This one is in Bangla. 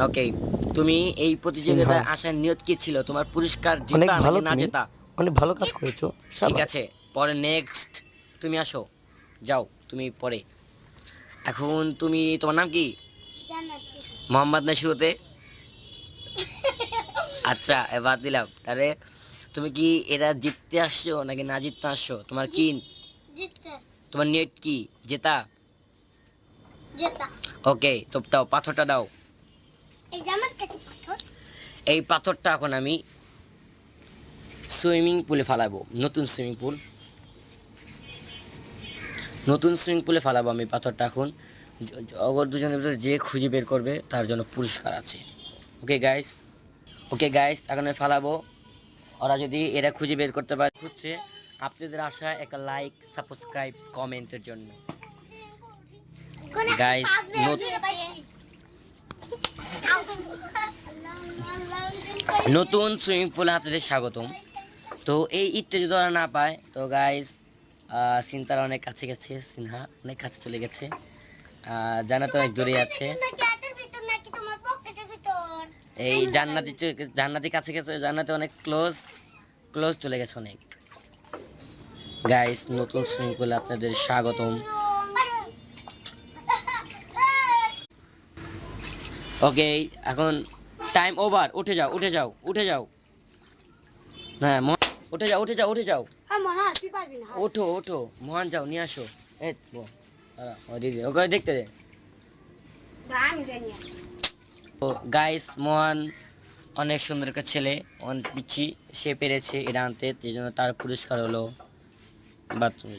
ওকে, তুমি এই প্রতিযোগিতায় সিনহা, আসার নিয়ত কি ছিল? তোমার পুরস্কার অনেক জেতা ভালো নাকি না তুমি, জেতা? অনেক ভালো কাজ করেছো, ঠিক শাবাশ। আছে, পরে নেক্সট তুমি আসো, যাও তুমি পরে। এখন তুমি, তোমার নাম কি? মোহাম্মদ না শুরুতে? আচ্ছা, এবার দিলাম তাহলে। তুমি কি এরা জিততে আসছো নাকি না জিততে আসছো? তোমার কি, তোমার নিয়ত কি? জেতা? ওকে, তো দাও পাথরটা দাও। এই পাথরটা এখন আমি সুইমিং পুলে ফালাবো, নতুন সুইমিং পুল, নতুন সুইমিং পুলে ফালাবো আমি পাথরটা এখন। অগর দুজনের ভিতরে যে খুঁজে বের করবে তার জন্য পুরস্কার আছে। ওকে গাইস, ওকে গাইস, এখন আমি ফালাবো। ওরা যদি এরা খুঁজে বের করতে পারে, হচ্ছে আপনাদের আশা একটা লাইক, সাবস্ক্রাইব, কমেন্টের জন্য। গাইস, নতুন সুইমিং পুলে আপনাদের স্বাগতম। তো এই ঈদটা যদি ওরা না পায় তো গাইস, সিনতারা অনেক কাছে গেছে, সিনহা অনেক কাছে চলে গেছে, জান্নাত অনেক দূরে আছে। এই জান্নাতি জান্নাতি কাছে গেছে, জান্নাতি অনেক ক্লোজ, ক্লোজ চলে গেছে অনেক। গাইস, নতুন সুইমিং পুলে আপনাদের স্বাগতম। ওকে, এখন টাইম ওভার, উঠে যাও, উঠে যাও, উঠে যাও। হ্যাঁ, উঠে যাও, উঠে যাও, উঠে যাও, ওঠো ওঠো, মহান যাও, নিয়ে আসো। এই ও দিদি, ওকে দেখতে দে। তো গাইস, মোহন অনেক সুন্দর একটা ছেলে, অনেক পিচ্ছি, সে পেরেছে এটা আনতে, এই জন্য তার পুরস্কার হলো বাথরুমে।